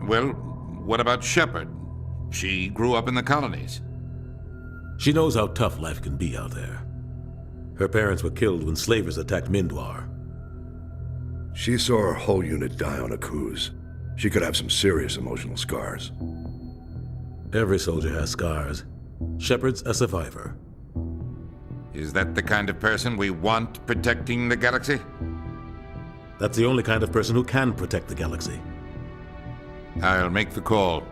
Well, what about Shepard? She grew up in the colonies. She knows how tough life can be out there. Her parents were killed when slavers attacked Mindwar. She saw her whole unit die on a cruise. She could have some serious emotional scars. Every soldier has scars. Shepard's a survivor. Is that the kind of person we want protecting the galaxy? That's the only kind of person who can protect the galaxy. I'll make the call.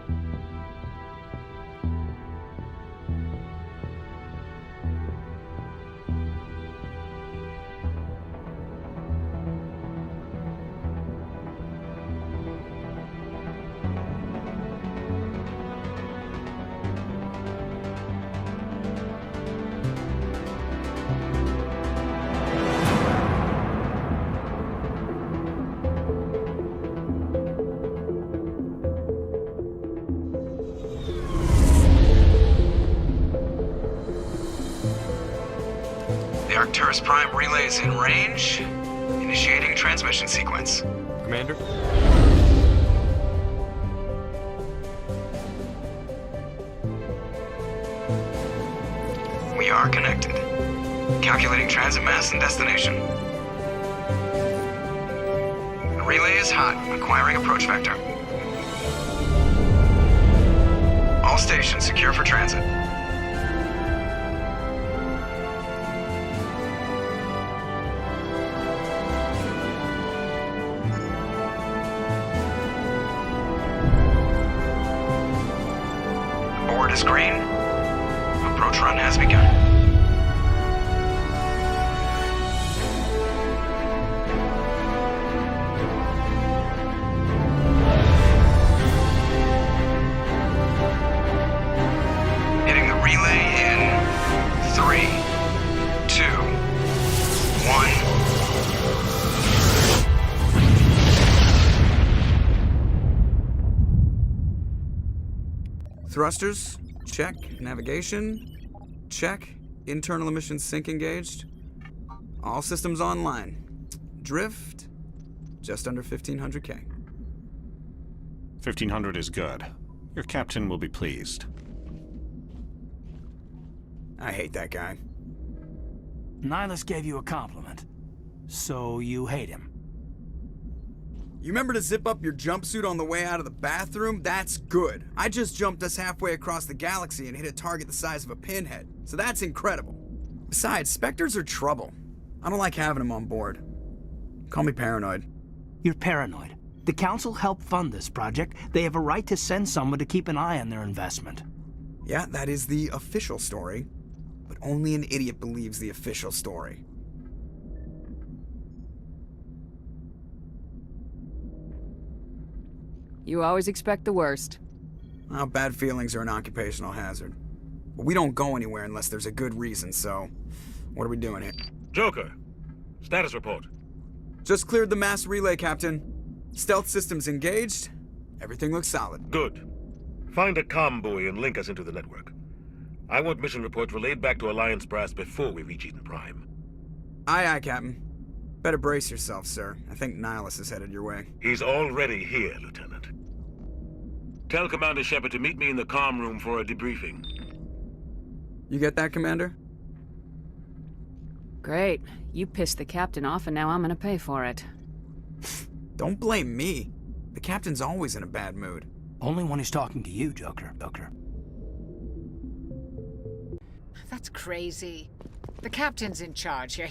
Arcturus Prime relay is in range. Initiating transmission sequence. Commander? We are connected. Calculating transit mass and destination. The relay is hot, acquiring approach vector. All stations secure for transit. Board is green. Approach run has begun. Hitting the relay in 3, 2, 1. Thrusters, check. Navigation, check. Internal emissions sync engaged. All systems online. Drift, just under 1500K. 1500 is good. Your captain will be pleased. I hate that guy. Nihilus gave you a compliment. So you hate him. You remember to zip up your jumpsuit on the way out of the bathroom? That's good. I just jumped us halfway across the galaxy and hit a target the size of a pinhead, so that's incredible. Besides, Spectres are trouble. I don't like having them on board. Call me paranoid. You're paranoid. The Council helped fund this project. They have a right to send someone to keep an eye on their investment. Yeah, that is the official story. But only an idiot believes the official story. You always expect the worst. Well, bad feelings are an occupational hazard. But we don't go anywhere unless there's a good reason, so what are we doing here? Joker, status report. Just cleared the mass relay, Captain. Stealth systems engaged. Everything looks solid. Good. Find a comm buoy and link us into the network. I want mission reports relayed back to Alliance brass before we reach Eden Prime. Aye, aye, Captain. Better brace yourself, sir. I think Nihilus is headed your way. He's already here, Lieutenant. Tell Commander Shepard to meet me in the comm room for a debriefing. You get that, Commander? Great. You pissed the captain off and now I'm gonna pay for it. Don't blame me. The captain's always in a bad mood. Only when he's talking to you, Joker. That's crazy. The captain's in charge here.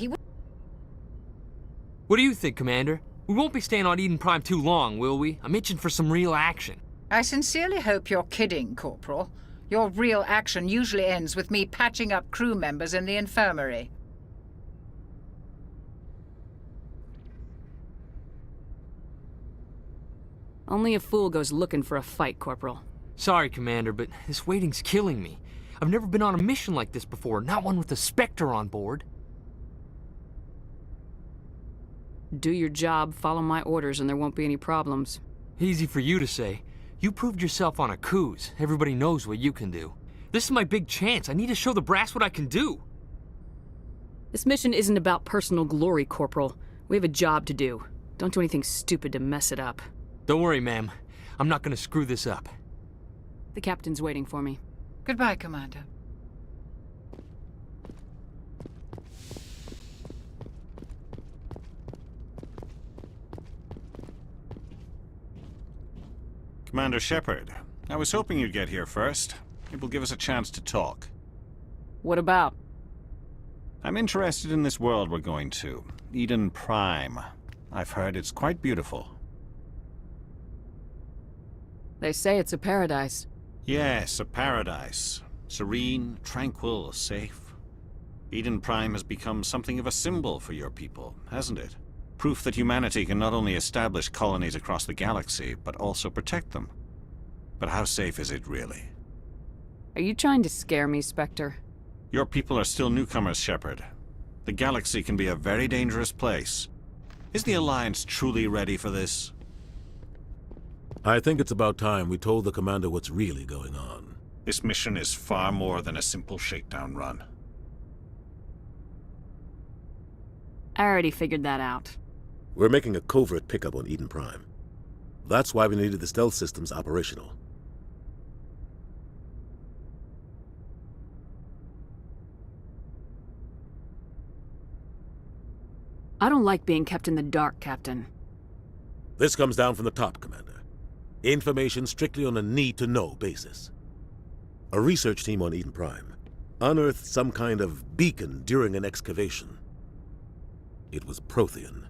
What do you think, Commander? We won't be staying on Eden Prime too long, will we? I'm itching for some real action. I sincerely hope you're kidding, Corporal. Your real action usually ends with me patching up crew members in the infirmary. Only a fool goes looking for a fight, Corporal. Sorry, Commander, but this waiting's killing me. I've never been on a mission like this before, not one with a Spectre on board. Do your job, follow my orders, and there won't be any problems. Easy for you to say. You proved yourself on a cruise. Everybody knows what you can do. This is my big chance. I need to show the brass what I can do. This mission isn't about personal glory, Corporal. We have a job to do. Don't do anything stupid to mess it up. Don't worry, ma'am. I'm not gonna screw this up. The captain's waiting for me. Goodbye, Commander. Commander Shepard, I was hoping you'd get here first. It will give us a chance to talk. What about? I'm interested in this world we're going to, Eden Prime. I've heard it's quite beautiful. They say it's a paradise. Yes, a paradise. Serene, tranquil, safe. Eden Prime has become something of a symbol for your people, hasn't it? Proof that humanity can not only establish colonies across the galaxy, but also protect them. But how safe is it really? Are you trying to scare me, Spectre? Your people are still newcomers, Shepard. The galaxy can be a very dangerous place. Is the Alliance truly ready for this? I think it's about time we told the commander what's really going on. This mission is far more than a simple shakedown run. I already figured that out. We're making a covert pickup on Eden Prime. That's why we needed the stealth systems operational. I don't like being kept in the dark, Captain. This comes down from the top, Commander. Information strictly on a need-to-know basis. A research team on Eden Prime unearthed some kind of beacon during an excavation. It was Prothean.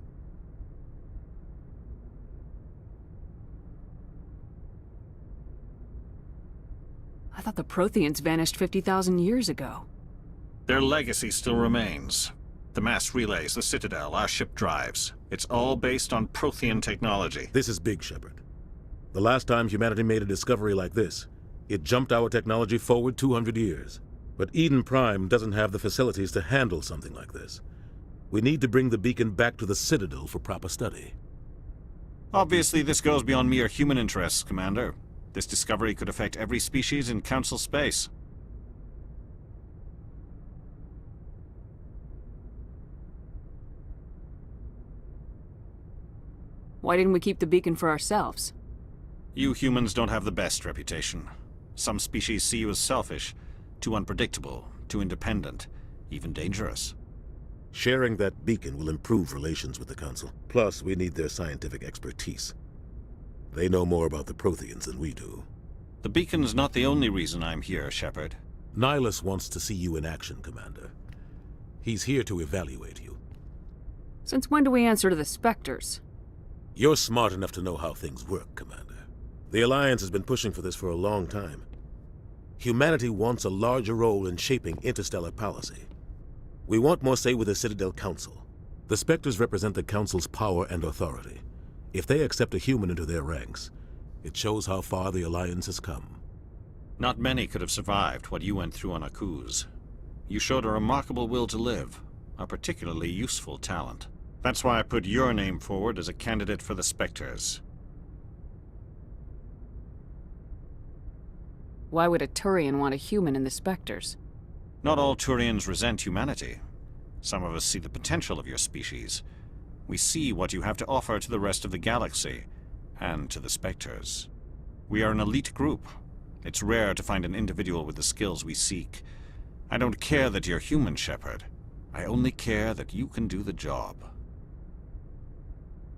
I thought the Protheans vanished 50,000 years ago. Their legacy still remains. The mass relays, the Citadel, our ship drives. It's all based on Prothean technology. This is big, Shepard. The last time humanity made a discovery like this, it jumped our technology forward 200 years. But Eden Prime doesn't have the facilities to handle something like this. We need to bring the beacon back to the Citadel for proper study. Obviously, this goes beyond mere human interests, Commander. This discovery could affect every species in Council space. Why didn't we keep the beacon for ourselves? You humans don't have the best reputation. Some species see you as selfish, too unpredictable, too independent, even dangerous. Sharing that beacon will improve relations with the Council. Plus, we need their scientific expertise. They know more about the Protheans than we do. The beacon's not the only reason I'm here, Shepard. Nihilus wants to see you in action, Commander. He's here to evaluate you. Since when do we answer to the Spectres? You're smart enough to know how things work, Commander. The Alliance has been pushing for this for a long time. Humanity wants a larger role in shaping interstellar policy. We want more say with the Citadel Council. The Spectres represent the Council's power and authority. If they accept a human into their ranks, it shows how far the Alliance has come. Not many could have survived what you went through on Akuz. You showed a remarkable will to live, a particularly useful talent. That's why I put your name forward as a candidate for the Spectres. Why would a Turian want a human in the Spectres? Not all Turians resent humanity. Some of us see the potential of your species. We see what you have to offer to the rest of the galaxy, and to the Spectres. We are an elite group. It's rare to find an individual with the skills we seek. I don't care that you're human, Shepard. I only care that you can do the job.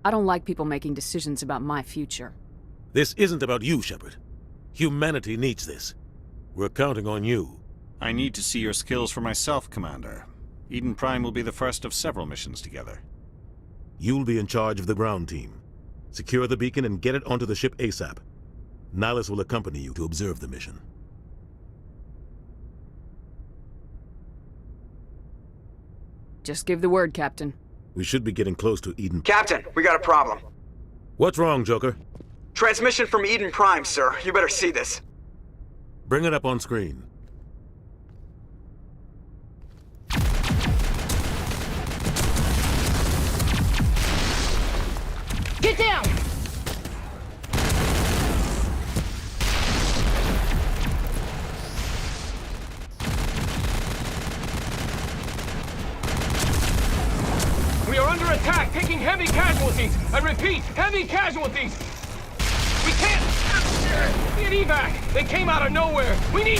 I don't like people making decisions about my future. This isn't about you, Shepard. Humanity needs this. We're counting on you. I need to see your skills for myself, Commander. Eden Prime will be the first of several missions together. You'll be in charge of the ground team. Secure the beacon and get it onto the ship ASAP. Nihilus will accompany you to observe the mission. Just give the word, Captain. We should be getting close to Eden. Captain, we got a problem. What's wrong, Joker? Transmission from Eden Prime, sir. You better see this. Bring it up on screen. Get down! We are under attack, taking heavy casualties. I repeat, heavy casualties. We can't... Soviet evac! They came out of nowhere! We need...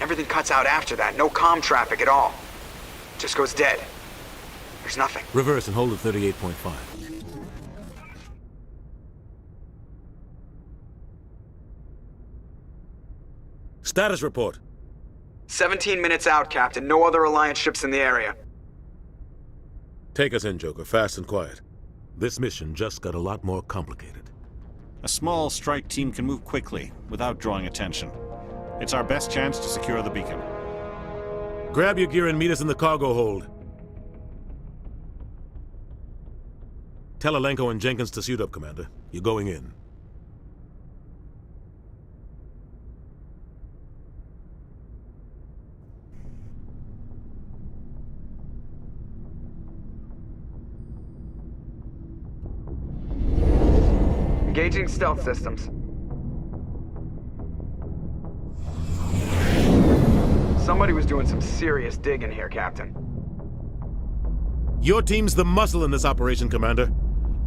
Everything cuts out after that. No comm traffic at all. Just goes dead. There's nothing. Reverse and hold at 38.5. Status report. 17 minutes out, Captain. No other Alliance ships in the area. Take us in, Joker, fast and quiet. This mission just got a lot more complicated. A small strike team can move quickly, without drawing attention. It's our best chance to secure the beacon. Grab your gear and meet us in the cargo hold. Tell Alenko and Jenkins to suit up, Commander. You're going in. Engaging stealth systems. Somebody was doing some serious digging here, Captain. Your team's the muscle in this operation, Commander.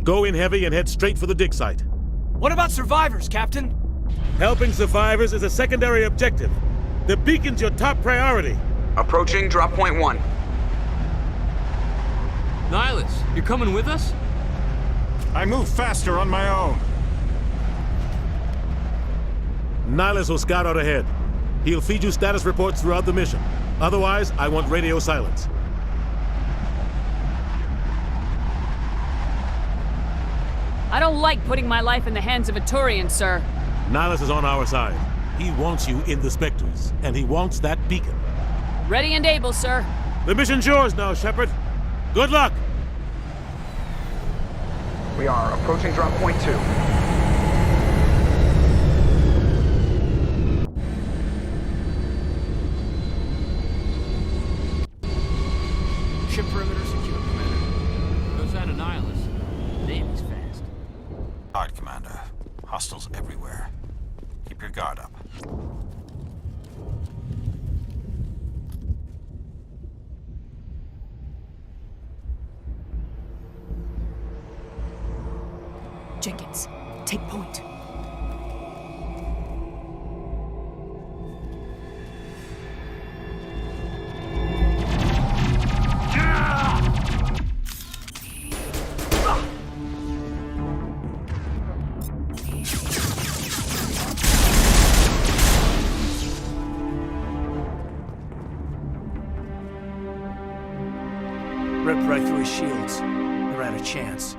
Go in heavy and head straight for the dig site. What about survivors, Captain? Helping survivors is a secondary objective. The beacon's your top priority. Approaching drop point 1. Nihilus, you're coming with us? I move faster on my own. Nihilus will scout out ahead. He'll feed you status reports throughout the mission. Otherwise, I want radio silence. I don't like putting my life in the hands of a Turian, sir. Nihilus is on our side. He wants you in the Spectres, and he wants that beacon. Ready and able, sir. The mission's yours now, Shepard. Good luck! We are approaching drop point 2. Ship perimeter secure, Commander. Goes out of Nihilus. Damn, he's fast. Hard, Commander. Hostiles everywhere. Keep your guard up. Jenkins, take point. Ripped right through his shields. Never had a chance.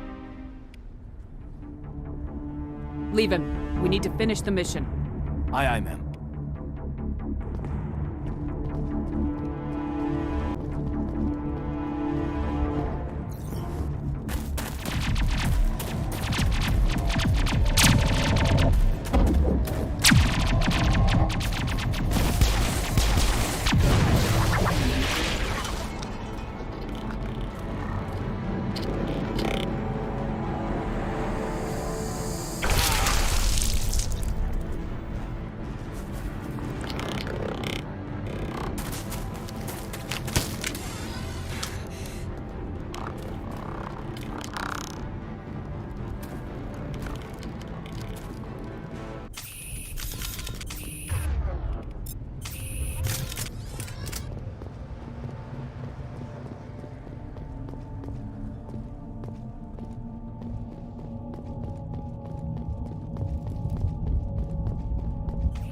Leave him. We need to finish the mission. Aye, aye, ma'am.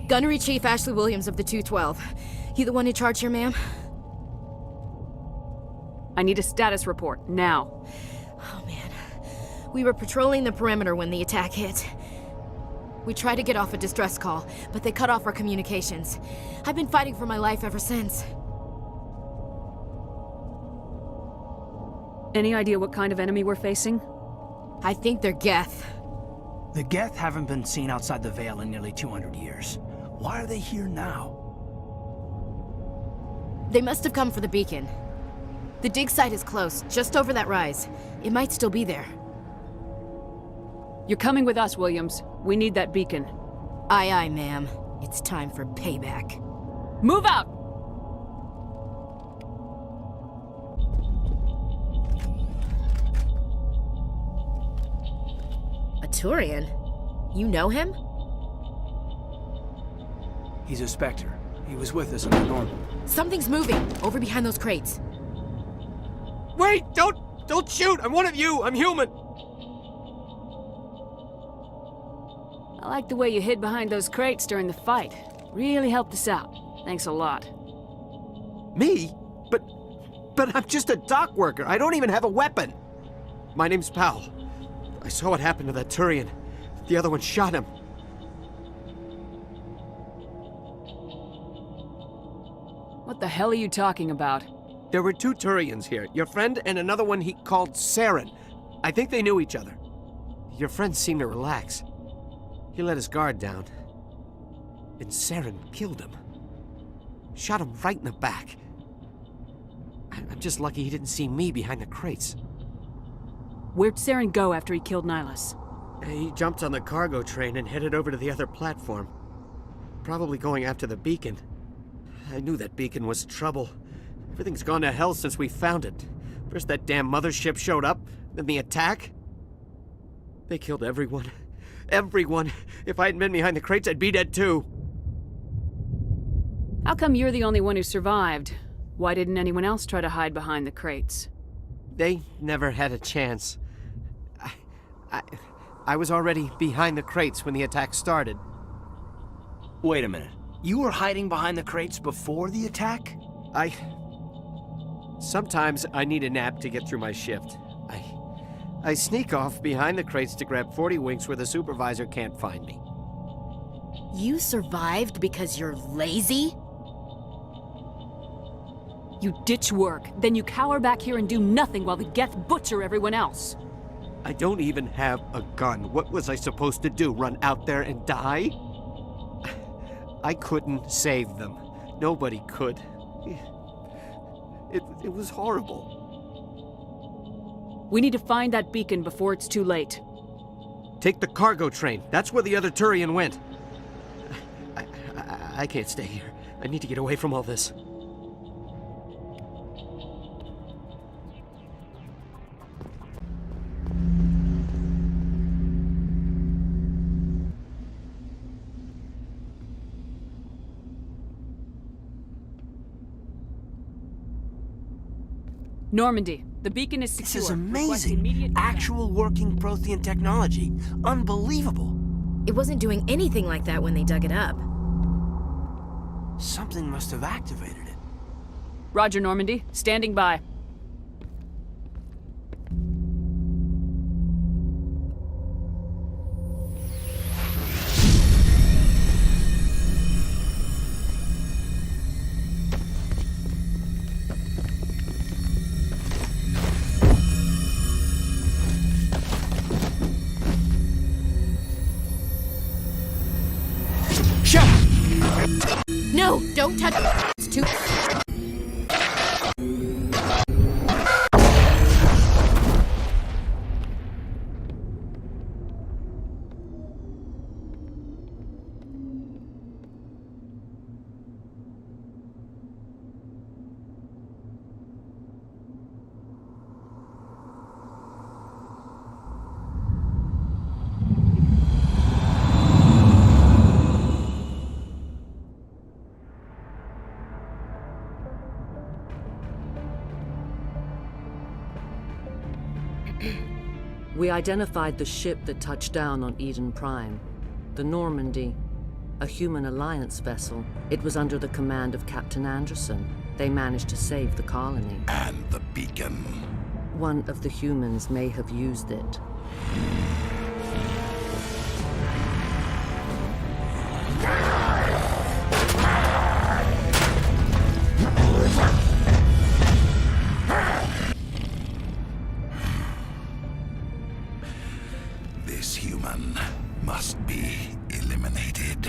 Gunnery Chief Ashley Williams of the 212. You the one in charge here, ma'am? I need a status report, now. Oh, man. We were patrolling the perimeter when the attack hit. We tried to get off a distress call, but they cut off our communications. I've been fighting for my life ever since. Any idea what kind of enemy we're facing? I think they're Geth. The Geth haven't been seen outside the Veil in nearly 200 years. Why are they here now? They must have come for the beacon. The dig site is close, just over that rise. It might still be there. You're coming with us, Williams. We need that beacon. Aye, aye, ma'am. It's time for payback. Move out! A Turian? You know him? He's a Spectre. He was with us on the Norm. Something's moving, over behind those crates. Wait! Don't shoot! I'm one of you! I'm human! I like the way you hid behind those crates during the fight. Really helped us out. Thanks a lot. Me? But I'm just a dock worker. I don't even have a weapon. My name's Powell. I saw what happened to that Turian. The other one shot him. What the hell are you talking about? There were 2 Turians here. Your friend and another one he called Saren. I think they knew each other. Your friend seemed to relax. He let his guard down. And Saren killed him. Shot him right in the back. I'm just lucky he didn't see me behind the crates. Where'd Saren go after he killed Nihilus? He jumped on the cargo train and headed over to the other platform. Probably going after the beacon. I knew that beacon was trouble. Everything's gone to hell since we found it. First that damn mothership showed up, then the attack. They killed everyone. Everyone. If I hadn't been behind the crates, I'd be dead too. How come you're the only one who survived? Why didn't anyone else try to hide behind the crates? They never had a chance. I was already behind the crates when the attack started. Wait a minute. You were hiding behind the crates before the attack? Sometimes I need a nap to get through my shift. I sneak off behind the crates to grab 40 winks where the supervisor can't find me. You survived because you're lazy? You ditch work, then you cower back here and do nothing while the Geth butcher everyone else. I don't even have a gun. What was I supposed to do? Run out there and die? I couldn't save them. Nobody could. It was horrible. We need to find that beacon before it's too late. Take the cargo train. That's where the other Turian went. I can't stay here. I need to get away from all this. Normandy, the beacon is secure. This is Request amazing. immediate Actual working Prothean technology. Unbelievable. It wasn't doing anything like that when they dug it up. Something must have activated it. Roger, Normandy. Standing by. No, don't touch it. It's too... We identified the ship that touched down on Eden Prime, the Normandy, a human alliance vessel. It was under the command of Captain Anderson. They managed to save the colony. And the beacon. One of the humans may have used it. This human must be eliminated.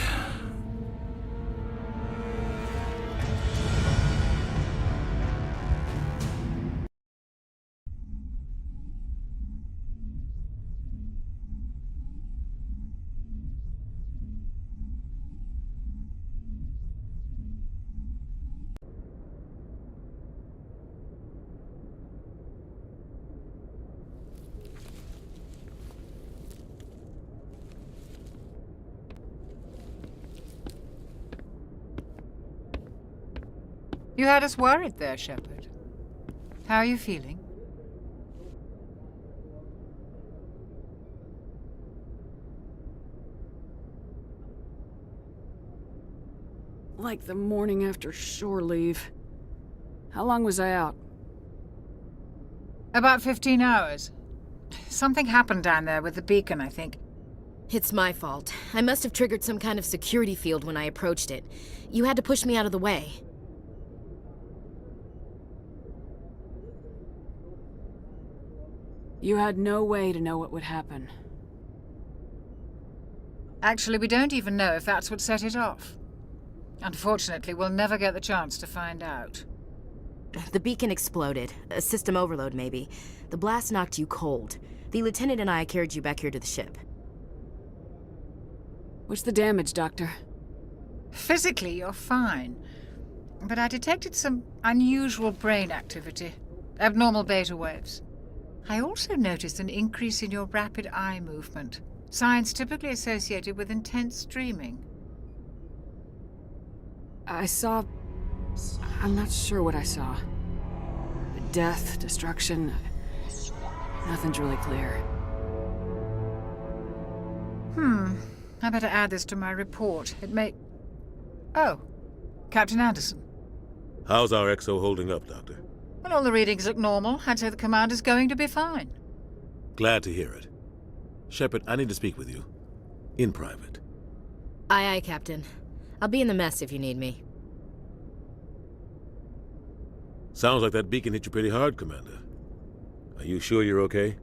You had us worried there, Shepard. How are you feeling? Like the morning after shore leave. How long was I out? About 15 hours. Something happened down there with the beacon, I think. It's my fault. I must have triggered some kind of security field when I approached it. You had to push me out of the way. You had no way to know what would happen. Actually, we don't even know if that's what set it off. Unfortunately, we'll never get the chance to find out. The beacon exploded. A system overload, maybe. The blast knocked you cold. The lieutenant and I carried you back here to the ship. What's the damage, Doctor? Physically, you're fine. But I detected some unusual brain activity. Abnormal beta waves. I also noticed an increase in your rapid eye movement. Signs typically associated with intense dreaming. I'm not sure what I saw. Death, destruction. Nothing's really clear. I better add this to my report. It may... Oh, Captain Anderson. How's our XO holding up, Doctor? Well, all the readings look normal. I'd say the commander's going to be fine. Glad to hear it. Shepard, I need to speak with you. In private. Aye, aye, Captain. I'll be in the mess if you need me. Sounds like that beacon hit you pretty hard, Commander. Are you sure you're okay?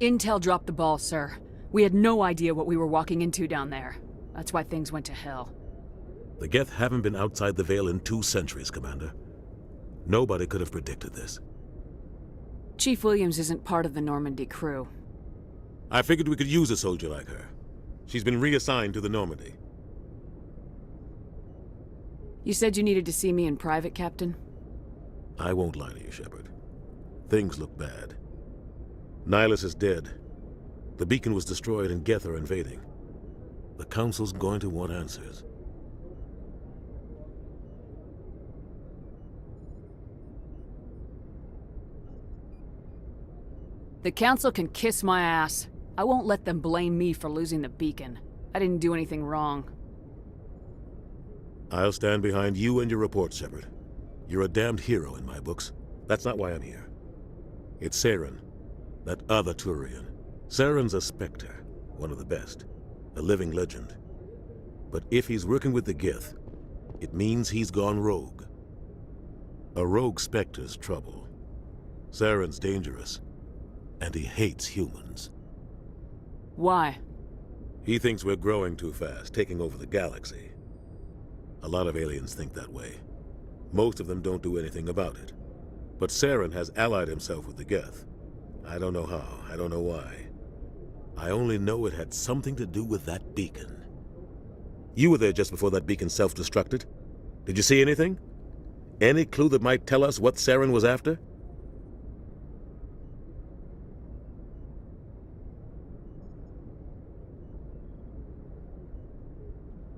Intel dropped the ball, sir. We had no idea what we were walking into down there. That's why things went to hell. The Geth haven't been outside the Veil in 2 centuries, Commander. Nobody could have predicted this. Chief Williams isn't part of the Normandy crew. I figured we could use a soldier like her. She's been reassigned to the Normandy. You said you needed to see me in private, Captain? I won't lie to you, Shepard. Things look bad. Nihilus is dead. The beacon was destroyed and Geth are invading. The Council's going to want answers. The Council can kiss my ass. I won't let them blame me for losing the beacon. I didn't do anything wrong. I'll stand behind you and your report, Shepard. You're a damned hero in my books. That's not why I'm here. It's Saren, that other Turian. Saren's a Spectre, one of the best. A living legend. But if he's working with the Geth, it means he's gone rogue. A rogue Spectre's trouble. Saren's dangerous. And he hates humans. Why? He thinks we're growing too fast, taking over the galaxy. A lot of aliens think that way. Most of them don't do anything about it. But Saren has allied himself with the Geth. I don't know how, I don't know why. I only know it had something to do with that beacon. You were there just before that beacon self-destructed. Did you see anything? Any clue that might tell us what Saren was after?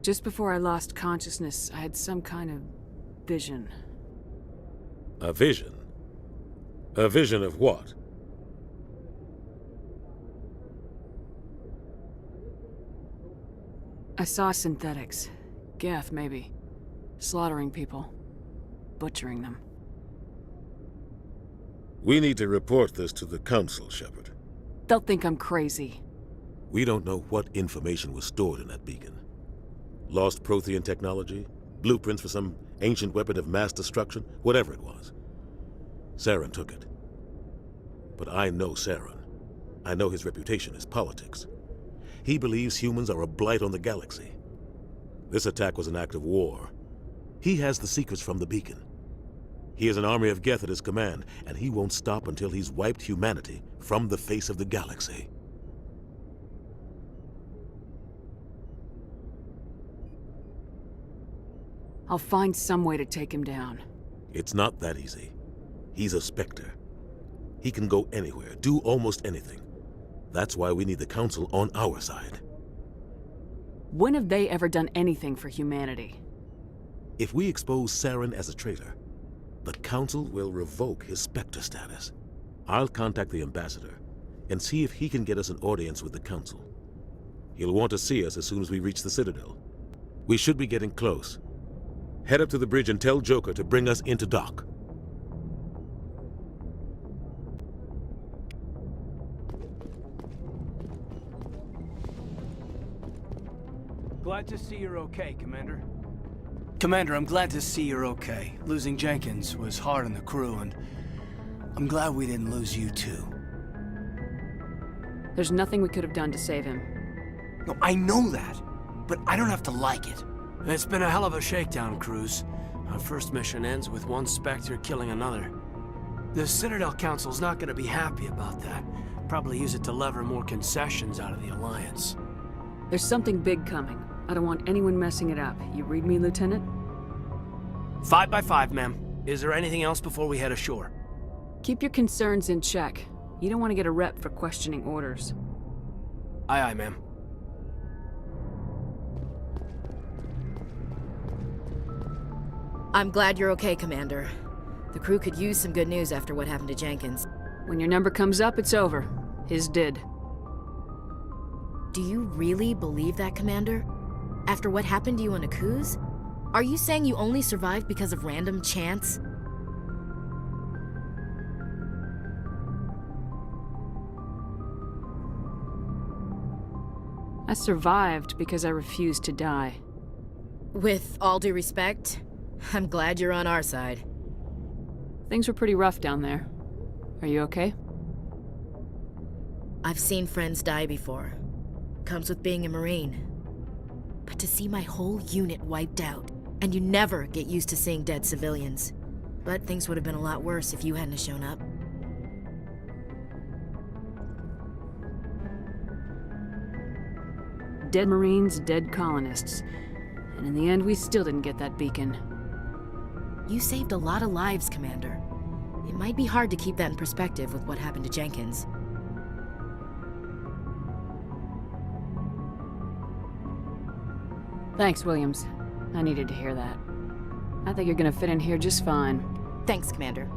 Just before I lost consciousness, I had some kind of vision. A vision? A vision of what? I saw synthetics. Geth, maybe. Slaughtering people. Butchering them. We need to report this to the Council, Shepard. They'll think I'm crazy. We don't know what information was stored in that beacon. Lost Prothean technology? Blueprints for some ancient weapon of mass destruction? Whatever it was. Saren took it. But I know Saren. I know his reputation is politics. He believes humans are a blight on the galaxy. This attack was an act of war. He has the secrets from the beacon. He has an army of Geth at his command, and he won't stop until he's wiped humanity from the face of the galaxy. I'll find some way to take him down. It's not that easy. He's a Spectre. He can go anywhere, do almost anything. That's why we need the Council on our side. When have they ever done anything for humanity? If we expose Saren as a traitor, the Council will revoke his Spectre status. I'll contact the Ambassador and see if he can get us an audience with the Council. He'll want to see us as soon as we reach the Citadel. We should be getting close. Head up to the bridge and tell Joker to bring us into dock. Glad to see you're okay, Commander. Commander, I'm glad to see you're okay. Losing Jenkins was hard on the crew, and I'm glad we didn't lose you too. There's nothing we could have done to save him. No, I know that, but I don't have to like it. It's been a hell of a shakedown, Cruz. Our first mission ends with one Spectre killing another. The Citadel Council's not gonna be happy about that. Probably use it to lever more concessions out of the Alliance. There's something big coming. I don't want anyone messing it up. You read me, Lieutenant? 5 by 5, ma'am. Is there anything else before we head ashore? Keep your concerns in check. You don't want to get a rep for questioning orders. Aye, aye, ma'am. I'm glad you're okay, Commander. The crew could use some good news after what happened to Jenkins. When your number comes up, it's over. His did. Do you really believe that, Commander? After what happened to you on Akuz? Are you saying you only survived because of random chance? I survived because I refused to die. With all due respect, I'm glad you're on our side. Things were pretty rough down there. Are you okay? I've seen friends die before. Comes with being a Marine. But to see my whole unit wiped out, and you never get used to seeing dead civilians. But things would have been a lot worse if you hadn't shown up. Dead Marines, dead colonists. And in the end, we still didn't get that beacon. You saved a lot of lives, Commander. It might be hard to keep that in perspective with what happened to Jenkins. Thanks, Williams. I needed to hear that. I think you're gonna fit in here just fine. Thanks, Commander.